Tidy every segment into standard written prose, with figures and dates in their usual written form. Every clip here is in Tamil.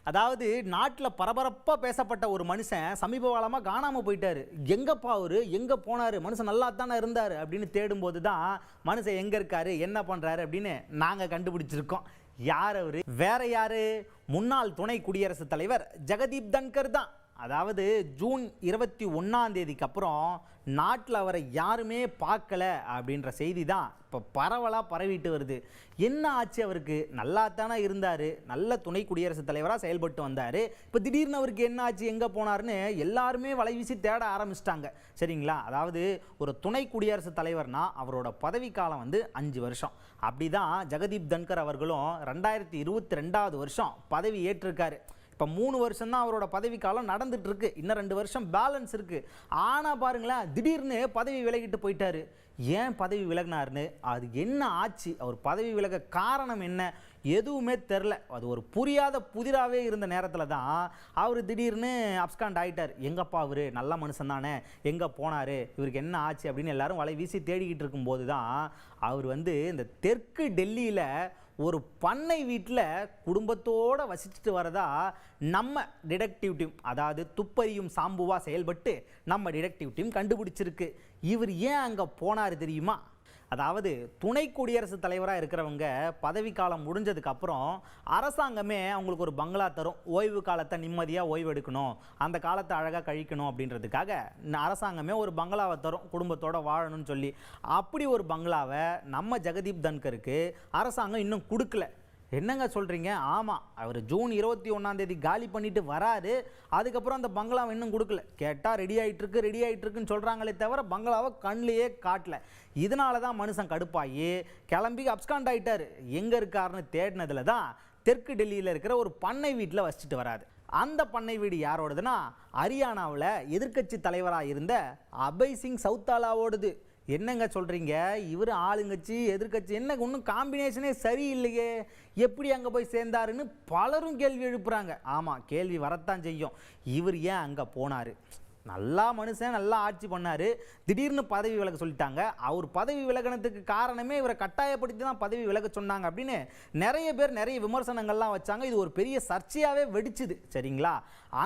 அதாவது நாட்டில் பரபரப்பாக பேசப்பட்ட ஒரு மனுஷன் சமீப காலமாக காணாமல் போயிட்டாரு. எங்கப்பா அவரு, எங்கே போனார், மனுஷன் நல்லா தானே இருந்தார் அப்படின்னு தேடும்போது தான் மனுஷன் எங்கே இருக்காரு, என்ன பண்ணுறாரு அப்படின்னு நாங்கள் கண்டுபிடிச்சிருக்கோம். யார் அவரு? வேற யாரு? முன்னாள் துணை குடியரசுத் தலைவர் ஜெகதீப் தன்கர் தான். அதாவது ஜூன் 21 அப்புறம் நாட்டில் அவரை யாருமே பார்க்கல அப்படின்ற செய்தி தான் இப்போ பரவலாக பரவிட்டு வருது. என்ன ஆச்சு அவருக்கு? நல்லா தானே இருந்தார், நல்ல துணை குடியரசுத் தலைவராக செயல்பட்டு வந்தார். இப்போ திடீர்னு அவருக்கு என்ன ஆச்சு, எங்கே போனார்னு எல்லாருமே வலை வீசி தேட ஆரம்பிச்சிட்டாங்க. சரிங்களா? அதாவது ஒரு துணை குடியரசுத் தலைவர்னா அவரோட பதவிக்காலம் 5 வருஷம். அப்படி தான் ஜெகதீப் தன்கர் அவர்களும் 2022 பதவி ஏற்றிருக்காரு. இப்போ 3 வருஷம் தான் அவரோட பதவி காலம் நடந்துட்டு இருக்கு. இன்னும் 2 வருஷம் பேலன்ஸ் இருக்கு. ஆனால் பாருங்களேன், திடீர்னு பதவி விலகிட்டு போயிட்டாரு. ஏன் பதவி விலகினார்னு, அது என்ன ஆச்சு, அவர் பதவி விலக காரணம் என்ன, எதுவுமே தெரில. அது ஒரு புரியாத புதிராகவே இருந்த நேரத்தில் தான் அவர் திடீர்னு அப்ஸ்காண்ட் ஆகிட்டார். எங்கப்பா அவர் நல்ல மனுஷன் தானே, எங்கே போனார், இவருக்கு என்ன ஆச்சு அப்படின்னு எல்லாரும் வலை வீசி தேடிக்கிட்டு இருக்கும்போது தான் அவர் இந்த தெற்கு டெல்லியில் ஒரு பண்ணை வீட்டில் குடும்பத்தோடு வசிச்சுட்டு வரதா நம்ம டிடெக்டிவ் டீம், அதாவது துப்பறியும் சாம்புவா செயல்பட்டு நம்ம டிடெக்டிவ் டீம் கண்டுபிடிச்சிருக்கு. இவர் ஏன் அங்கே போனார் தெரியுமா? அதாவது துணை குடியரசுத் தலைவராக இருக்கிறவங்க பதவிக்காலம் முடிஞ்சதுக்கப்புறம் அரசாங்கமே அவங்களுக்கு ஒரு பங்களா தரும். ஓய்வு காலத்தை நிம்மதியாக ஓய்வு எடுக்கணும், அந்த காலத்தை அழகாக கழிக்கணும் அப்படின்றதுக்காக அரசாங்கமே ஒரு பங்களாவை தரும், குடும்பத்தோடு வாழணும்னு சொல்லி. அப்படி ஒரு பங்களாவை நம்ம ஜெகதீப் தன்கருக்கு அரசாங்கம் இன்னும் கொடுக்கல. என்னங்க சொல்கிறீங்க? ஆமாம், அவர் ஜூன் 21 காலி பண்ணிட்டு வராரு. அதுக்கப்புறம் அந்த பங்களாவை இன்னும் கொடுக்கல. கேட்டால் ரெடி ஆகிட்டுருக்குன்னு சொல்கிறாங்களே தவிர பங்களாவை கண்ணிலேயே காட்டல. இதனால தான் மனுஷன் கடுப்பாகி கிளம்பி அப்ஸ்காண்ட் ஆகிட்டார். எங்கே இருக்காருன்னு தேடினதில் தான் தெற்கு டெல்லியில் இருக்கிற ஒரு பண்ணை வீட்டில் வசிச்சுட்டு வராது. அந்த பண்ணை வீடு யாரோடதுன்னா ஹரியானாவில் எதிர்க்கட்சி தலைவராக இருந்த அபய் சிங் சௌத்தாலாவோடது. என்னங்க சொல்கிறீங்க? இவர் ஆளுங்கட்சி எதிர்கட்சி, என்ன ஒன்றும் காம்பினேஷனே சரியில்லையே, எப்படி அங்கே போய் சேர்ந்தாருன்னு பலரும் கேள்வி எழுப்புறாங்க. ஆமாம், கேள்வி வரத்தான் செய்யும். இவர் ஏன் அங்கே போனார்? நல்லா மனுஷன், நல்லா ஆட்சி பண்ணார், திடீர்னு பதவி விலக சொல்லிட்டாங்க. அவர் பதவி விலகினதுக்கு காரணமே இவரை கட்டாயப்படுத்தி தான் பதவி விலக சொன்னாங்க அப்படின்னு நிறைய பேர் நிறைய விமர்சனங்கள்லாம் வச்சாங்க. இது ஒரு பெரிய சர்ச்சையாகவே வெடிச்சுது. சரிங்களா?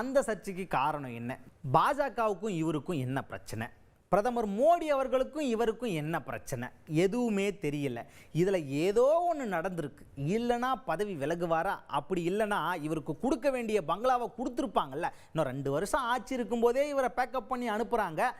அந்த சர்ச்சைக்கு காரணம் என்ன? பாஜகவுக்கும் இவருக்கும் என்ன பிரச்சனை? பிரதமர் மோடி அவர்களுக்கும் இவருக்கும் என்ன பிரச்சனை? எதுவுமே தெரியல. இதில் ஏதோ ஒன்று நடந்திருக்கு. இல்லைனா பதவி விலகுவாரா, அப்படி இல்லைனா இவருக்கு கொடுக்க வேண்டிய பங்களாவை கொடுத்துருப்பாங்கல்ல. இன்னும் 2 வருஷம் ஆட்சி இருக்கும்போதே இவரை பேக்கப் பண்ணி அனுப்புகிறாங்க.